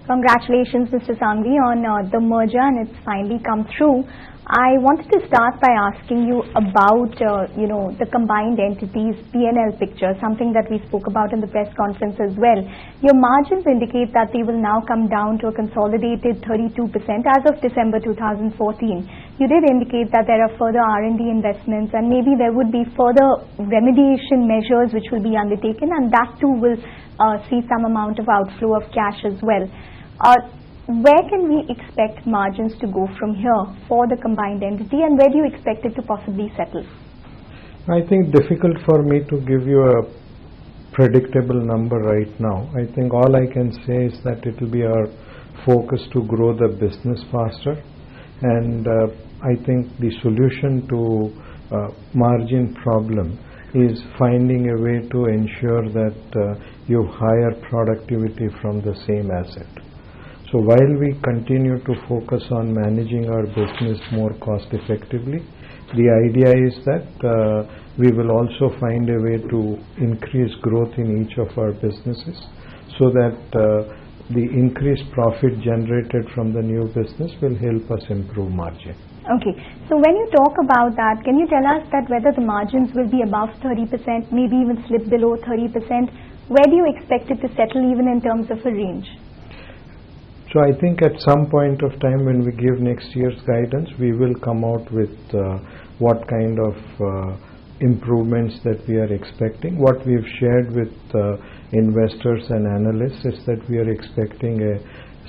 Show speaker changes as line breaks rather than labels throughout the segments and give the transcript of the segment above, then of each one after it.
Congratulations, Mr. Shanghvi, on the merger, and it's finally come through. I wanted to start by asking you about, the combined entities P&L picture, something that we spoke about in the press conference as well. Your margins indicate that they will now come down to a consolidated 32% as of December 2014. You did indicate that there are further R&D investments, and maybe there would be further remediation measures which will be undertaken, and that too will see some amount of outflow of cash as well. Where can we expect margins to go from here for the combined entity, and where do you expect it to possibly settle?
I think difficult for me to give you a predictable number right now. I think all I can say is that it will be our focus to grow the business faster, and I think the solution to margin problem is finding a way to ensure that you higher productivity from the same asset. So while we continue to focus on managing our business more cost effectively, the idea is that we will also find a way to increase growth in each of our businesses so that the increased profit generated from the new business will help us improve margin.
Okay, so when you talk about that, can you tell us that whether the margins will be above 30%, maybe even slip below 30%? Where do you expect it to settle even in terms of a range?
So I think at some point of time when we give next year's guidance, we will come out with what kind of improvements that we are expecting. What we've shared with investors and analysts is that we are expecting a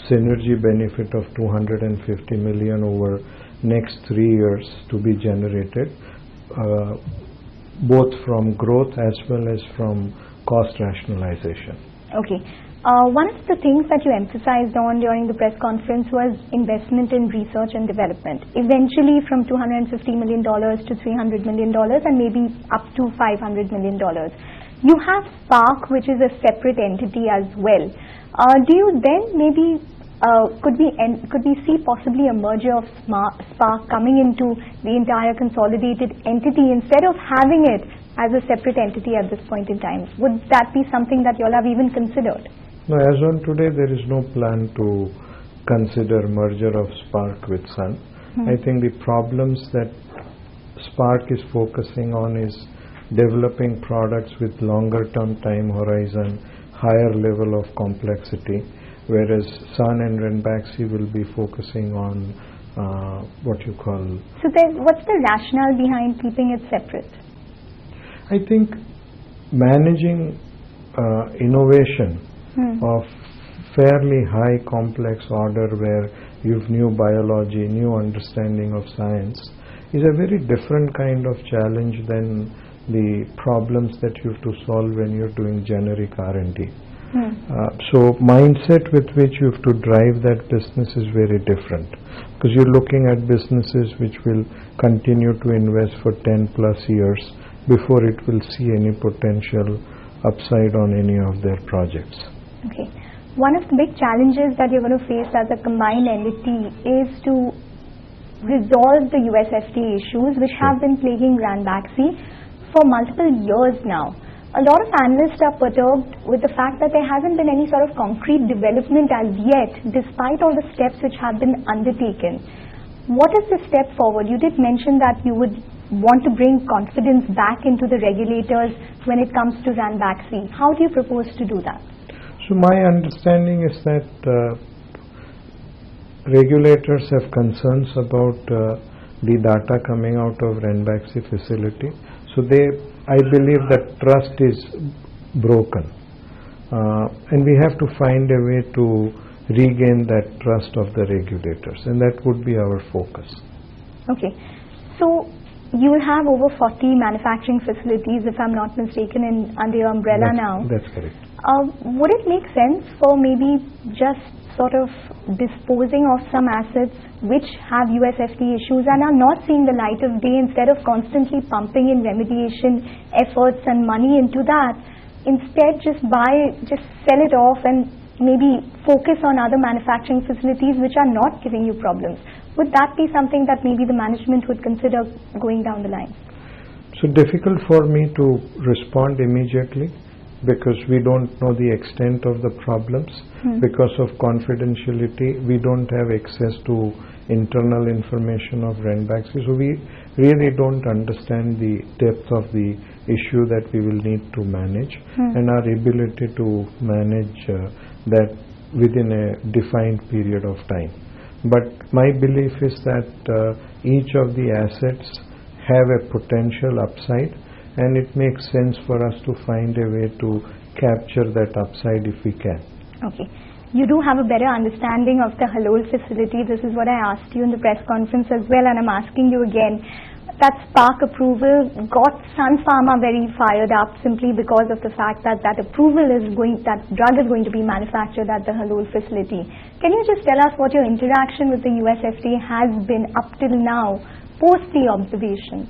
synergy benefit of 250 million over next 3 years to be generated, both from growth as well as from cost rationalization.
Okay. One of the things that you emphasized on during the press conference was investment in research and development, eventually from $250 million to $300 million and maybe up to $500 million. You have Spark, which is a separate entity as well. Do you then maybe could we see possibly a merger of Spark coming into the entire consolidated entity instead of having it as a separate entity at this point in time? Would that be something that you all have even considered?
No, as on today, there is no plan to consider merger of Spark with Sun. I think the problems that Spark is focusing on is developing products with longer term time horizon, higher level of complexity, whereas Sun-Ranbaxy will be focusing on what you call...
So then what's the rationale behind keeping it separate?
I think managing innovation of fairly high complex order where you've new biology, new understanding of science is a very different kind of challenge than the problems that you have to solve when you're doing generic R&D. So mindset with which you have to drive that business is very different, because you're looking at businesses which will continue to invest for 10 plus years before it will see any potential upside on any of their projects.
Okay. One of the big challenges that you're going to face as a combined entity is to resolve the US FDA issues which have been plaguing Ranbaxy for multiple years now. A lot of analysts are perturbed with the fact that there hasn't been any sort of concrete development as yet, despite all the steps which have been undertaken. What is the step forward? You did mention that you would want to bring confidence back into the regulators when it comes to Ranbaxy. How do you propose to do that?
So my understanding is that regulators have concerns about the data coming out of Ranbaxy facility. So I believe that trust is broken, and we have to find a way to regain that trust of the regulators, and that would be our focus. Okay.
So you will have over 40 manufacturing facilities, if I'm not mistaken, under your umbrella now.
That's correct.
Would it make sense for maybe just sort of disposing of some assets which have US FDA issues and are not seeing the light of day, instead of constantly pumping in remediation efforts and money into that? Instead, just sell it off and maybe focus on other manufacturing facilities which are not giving you problems. Would that be something that maybe the management would consider going down the line?
So difficult for me to respond immediately. because we don't know the extent of the problems. Because of confidentiality, we don't have access to internal information of Ranbaxy, so we really don't understand the depth of the issue that we will need to manage and our ability to manage that within a defined period of time. But my belief is that each of the assets have a potential upside, and it makes sense for us to find a way to capture that upside if we can.
Okay. You do have a better understanding of the Halol facility. This is what I asked you in the press conference as well, and I'm asking you again. That Spark approval got Sun Pharma very fired up simply because of the fact that that drug is going to be manufactured at the Halol facility. Can you just tell us what your interaction with the US FDA has been up till now, post the observations?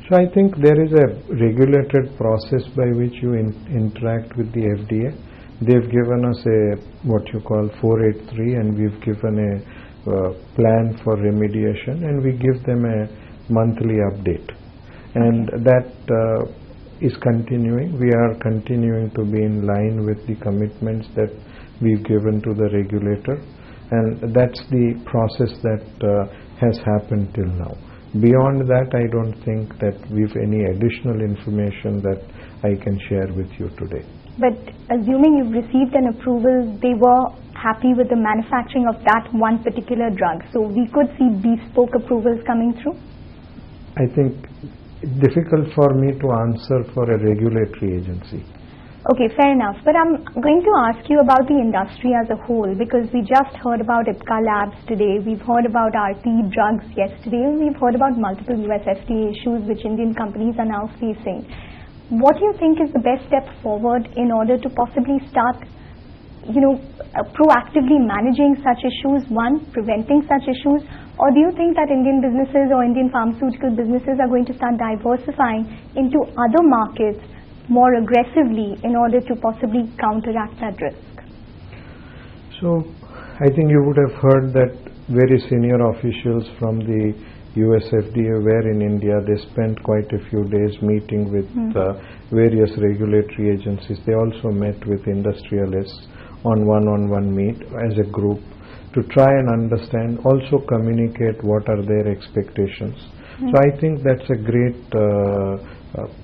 So I think there is a regulated process by which you interact with the FDA. They've given us a what you call 483, and we've given a plan for remediation, and we give them a monthly update, and that is continuing. We are continuing to be in line with the commitments that we've given to the regulator, and that's the process that has happened till now. Beyond that, I don't think that we've any additional information that I can share with you today.
But assuming you've received an approval, they were happy with the manufacturing of that one particular drug, so we could see bespoke approvals coming through?
I think it's difficult for me to answer for a regulatory agency.
Okay, fair enough. But I'm going to ask you about the industry as a whole, because we just heard about Ipca Labs today, we've heard about RT drugs yesterday, and we've heard about multiple US FDA issues which Indian companies are now facing. What do you think is the best step forward in order to possibly start, proactively managing such issues, one, preventing such issues, or do you think that Indian businesses or Indian pharmaceutical businesses are going to start diversifying into other markets more aggressively in order to possibly counteract that risk?
So I think you would have heard that very senior officials from the US FDA were in India. They spent quite a few days meeting with various regulatory agencies. They also met with industrialists on one-on-one meet as a group to try and understand, also communicate what are their expectations. So I think that's a great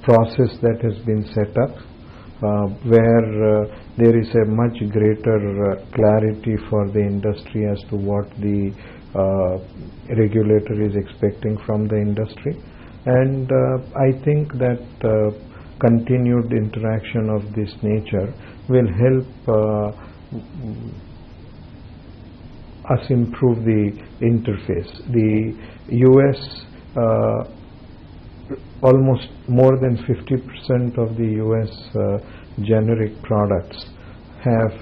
process that has been set up, where there is a much greater clarity for the industry as to what the regulator is expecting from the industry, and I think that continued interaction of this nature will help us improve the interface. The US, almost more than 50% of the US generic products have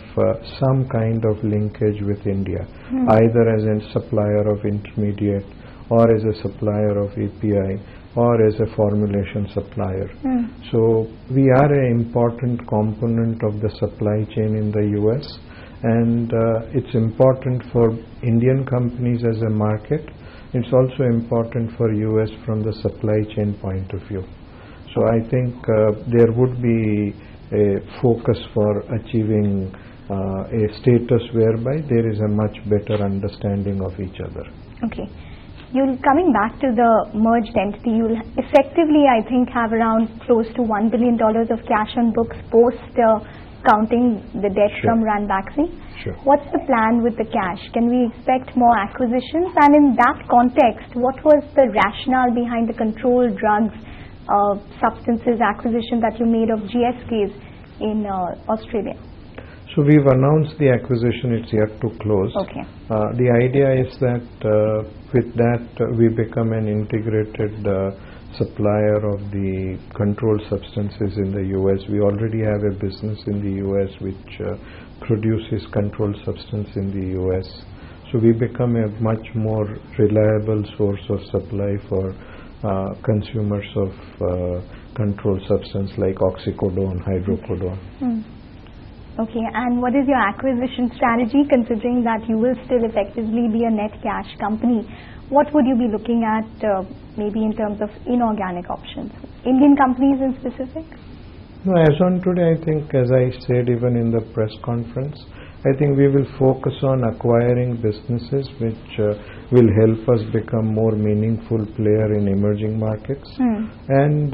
some kind of linkage with India, either as a supplier of intermediate, or as a supplier of API, or as a formulation supplier. So we are an important component of the supply chain in the US, and it's important for Indian companies as a market. It's also important for US from the supply chain point of view. So I think there would be a focus for achieving a status whereby there is a much better understanding of each other.
Okay. Coming back to the merged entity, you'll effectively, I think, have around close to $1 billion of cash on books post counting the debt from Ranbaxy.
Sure.
What's the plan with the cash? Can we expect more acquisitions? And in that context, what was the rationale behind the controlled drugs substances acquisition that you made of GSK's in Australia?
So we've announced the acquisition, it's yet to close.
Okay.
The idea is that with that we become an integrated supplier of the controlled substances in the US. We already have a business in the US which produces controlled substance in the US. So we become a much more reliable source of supply for consumers of controlled substance like oxycodone, hydrocodone.
Okay, and what is your acquisition strategy, considering that you will still effectively be a net cash company? What would you be looking at maybe in terms of inorganic options? Indian companies in specific?
No, as on today, I think, as I said even in the press conference, I think we will focus on acquiring businesses which will help us become more meaningful player in emerging markets, and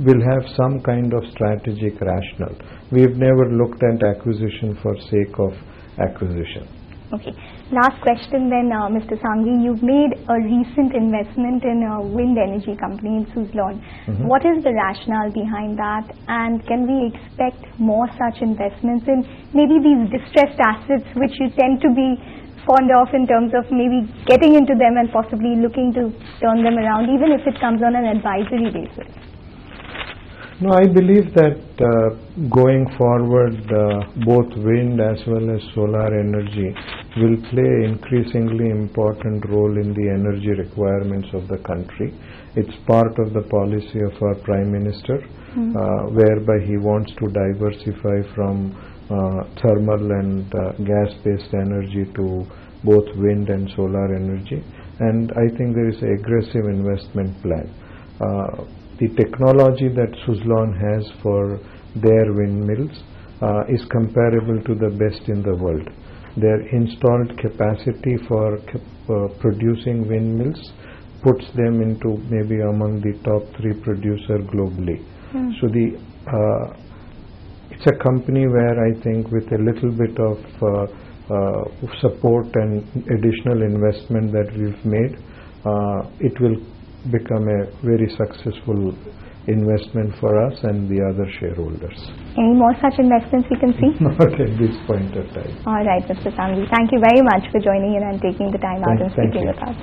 will have some kind of strategic rationale. We've never looked at acquisition for sake of acquisition.
Okay. Last question then, Mr. Shanghvi. You've made a recent investment in a wind energy company in Suzlon. What is the rationale behind that, and can we expect more such investments in maybe these distressed assets which you tend to be fond of in terms of maybe getting into them and possibly looking to turn them around, even if it comes on an advisory basis?
No, I believe that going forward, both wind as well as solar energy will play an increasingly important role in the energy requirements of the country. It's part of the policy of our Prime Minister, whereby he wants to diversify from thermal and gas-based energy to both wind and solar energy. And I think there is an aggressive investment plan. The technology that Suzlon has for their windmills is comparable to the best in the world. Their installed capacity for producing windmills puts them into maybe among the top 3 producers globally. So it's a company where I think with a little bit of support and additional investment that we've made, it will become a very successful investment for us and the other shareholders.
Any more such investments we can see?
Not at this point of time.
All right, Mr. Shanghvi. Thank you very much for joining in and taking the time out and speaking with us.